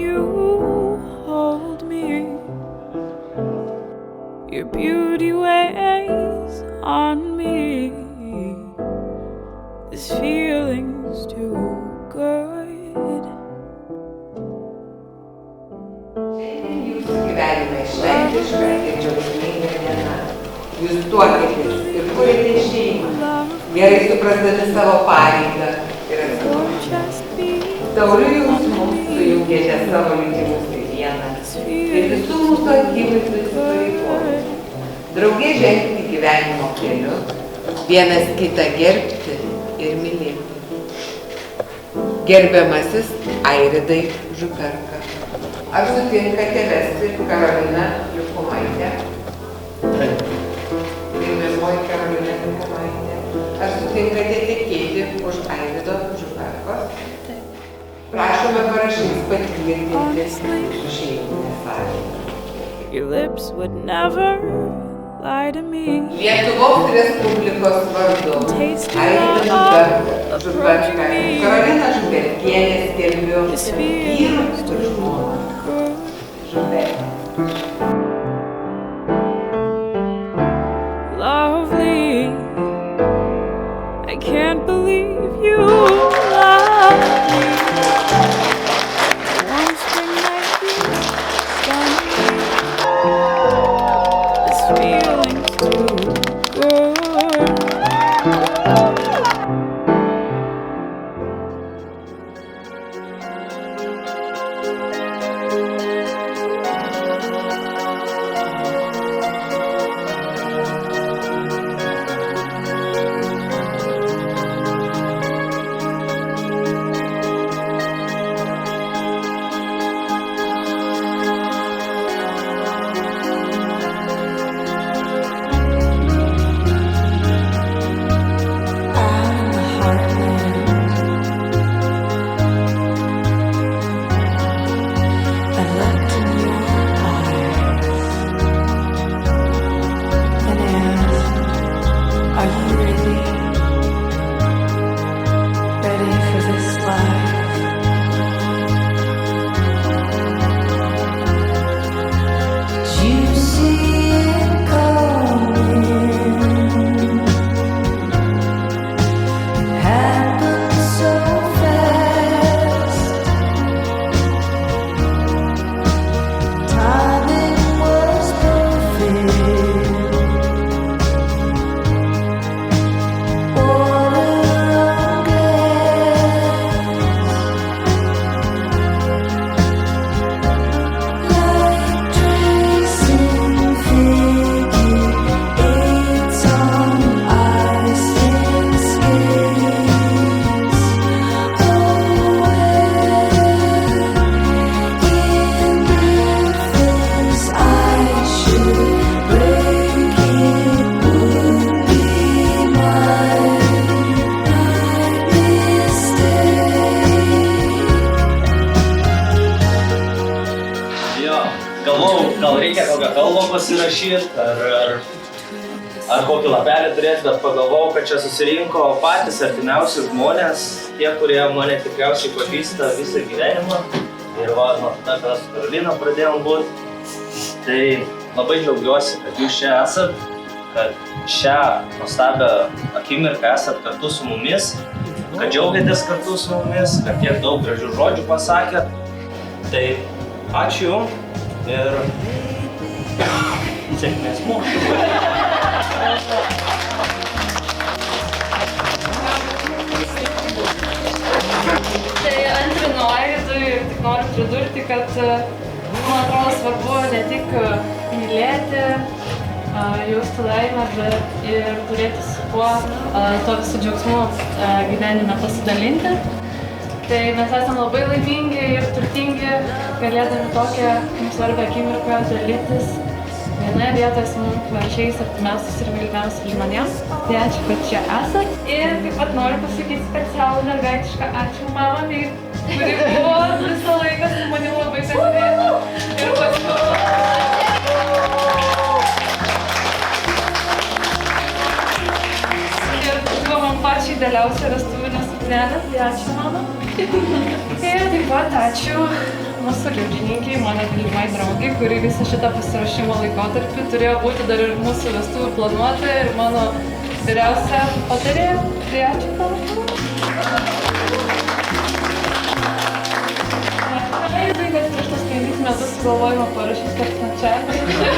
you hold me. Your beauty weighs on me. This feeling's too good. Jūsų gyvenime šventiška ir džiaugsminga diena. Jūs tuokėtės ir kuriate šeimą, gerai suprasdami savo pareigą ir atsakomybę. Tauriu jausmų sujungėte savo likimus į vieną ir visų mūsų akivaizdų įsipareigojimų. Drauge žengti gyvenimo keliu, vienas kitą gerbti ir mylėti. Gerbiamasis Airidai Župerka, ar sutinkate vesti Karoliną Liukumaitę? Gerbiamoji Karolina Liukumaitė, ar sutinkate tekėti už Airido Župerkos? Prašome parašais patvirtinti su šeiminė sąlyga. Your lips would never lie to me. Lietuvos Respublikos vardu Airidas Župerka, Karolina Župerkienė skelbiu vyrų ir žmoną Župerka. Lovely, I can't believe you love me. One spring night you found me. This feeling's too good. Gal reikia kokią kalbą pasirašyti, ar kokį lapelį turėti, bet pagalvojau, kad čia susirinko patys artimiausi žmonės, tie, kurie mane tikriausiai pažįsta visą gyvenimą. Ir va, nuo tada, kada su Karolina pradėjom būti. Tai labai džiaugiuosi, kad jūs čia esat, kad šią nuostabią akimirką esat kartu su mumis, kad džiaugiatės kartu su mumis, kad tiek daug gražių žodžių pasakėt. Tai ačiū jums. Ir sėkmės mūsų. Tai antrinu Airidui ir tik noriu pridurti, kad man atrodo svarbu ne tik mylėti, jausti laimę, bet ir turėti su kuo to visų džiaugsmu gyvenime pasidalinti. Tai mes esame labai laimingi ir turtingi, galėdami tokią svarbią akimirką dalytis vienoje vietoje su mums pačiais artimiausiais ir mylimiausiais žmonėms. Tai ačiū, kad čia esat. Ir taip pat noriu pasakyti specialų mergaitišką ačiū mamai, kuri buvo visą laiką su manim labai kantriai ir ir buvo man pačiai idealiausia vestuvinė suknelė. Tai ačiū mama. Ir taip pat ačiū mūsų liudininkiai, mano mylimai draugai, kuri visą šitą pasiruošimo laikotarpį turėjo būti dar ir mūsų vestuvių planuotoja ir mano vyriausia patarėja. Tai ačiū tau. Tai, kad prieš tos 5 metus sugalvojimo parašyti, kad čia.